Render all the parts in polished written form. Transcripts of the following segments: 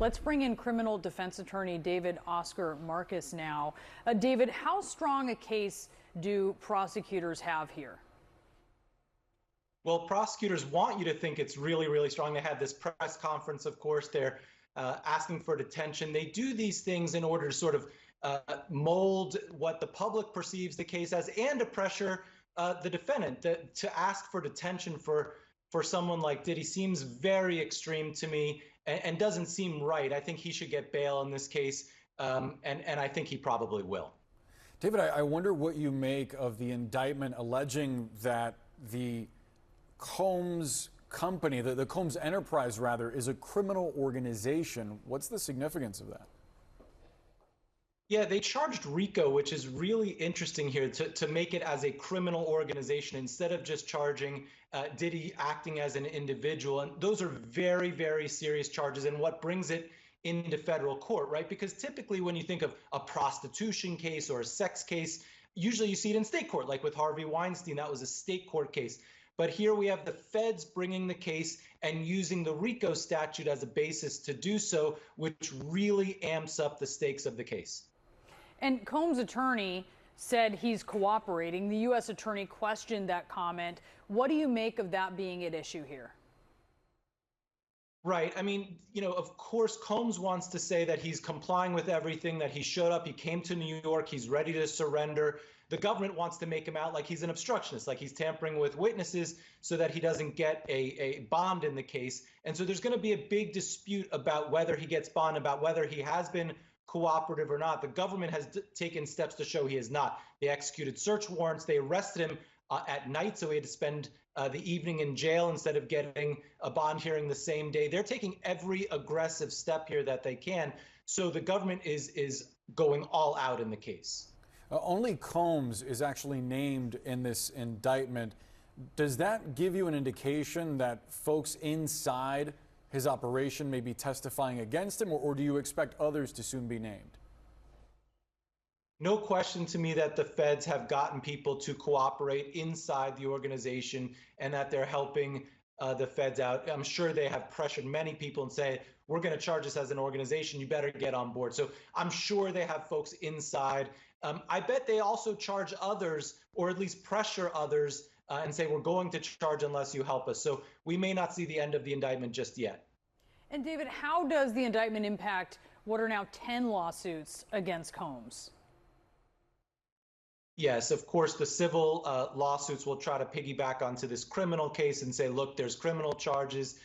Let's bring in criminal defense attorney David Oscar Markus now. David, how strong a case do prosecutors have here? Well, prosecutors want you to think it's really, really strong. They had this press conference, of course. They're asking for detention. They do these things in order to sort of mold what the public perceives the case as and to pressure the defendant to ask for detention for someone like Diddy seems very extreme to me and doesn't seem right. I think he should get bail in this case, and I think he probably will. David, I wonder what you make of the indictment alleging that the Combs company, the Combs enterprise rather, is a criminal organization. What's the significance of that? Yeah, they charged RICO, which is really interesting here, to make it as a criminal organization instead of just charging Diddy acting as an individual. And those are very, very serious charges, and what brings it into federal court, right? Because typically when you think of a prostitution case or a sex case, usually you see it in state court, like with Harvey Weinstein, that was a state court case. But here we have the feds bringing the case and using the RICO statute as a basis to do so, which really amps up the stakes of the case. And Combs' attorney said he's cooperating. The U.S. attorney questioned that comment. What do you make of that being at issue here? Right. I mean, of course, Combs wants to say that he's complying with everything, that he showed up, he came to New York, he's ready to surrender. The government wants to make him out like he's an obstructionist, like he's tampering with witnesses so that he doesn't get a bond in the case. And so there's going to be a big dispute about whether he gets bond, about whether he has been cooperative or not. The government has taken steps to show he is not. They executed search warrants. They arrested him at night, so he had to spend the evening in jail instead of getting a bond hearing the same day. They're taking every aggressive step here that they can. So the government is going all out in the case. Only Combs is actually named in this indictment. Does that give you an indication that folks inside his operation may be testifying against him, or do you expect others to soon be named? No question to me that the feds have gotten people to cooperate inside the organization and that they're helping the feds out. I'm sure they have pressured many people and say, we're going to charge this as an organization. You better get on board. So I'm sure they have folks inside. I bet they also charge others, or at least pressure others and say, we're going to charge unless you help us. So we may not see the end of the indictment just yet. And David, how does the indictment impact what are now 10 lawsuits against Combs? Yes, of course, the civil lawsuits will try to piggyback onto this criminal case and say, look, there's criminal charges.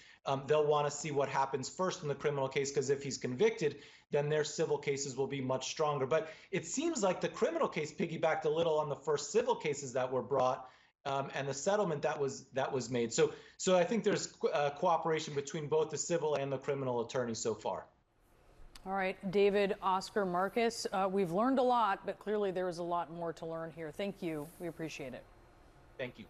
They'll want to see what happens first in the criminal case, because if he's convicted, then their civil cases will be much stronger. But it seems like the criminal case piggybacked a little on the first civil cases that were brought and the settlement that was made. So I think there's cooperation between both the civil and the criminal attorneys so far. All right, David Oscar Markus, we've learned a lot, but clearly there is a lot more to learn here. Thank you. We appreciate it. Thank you.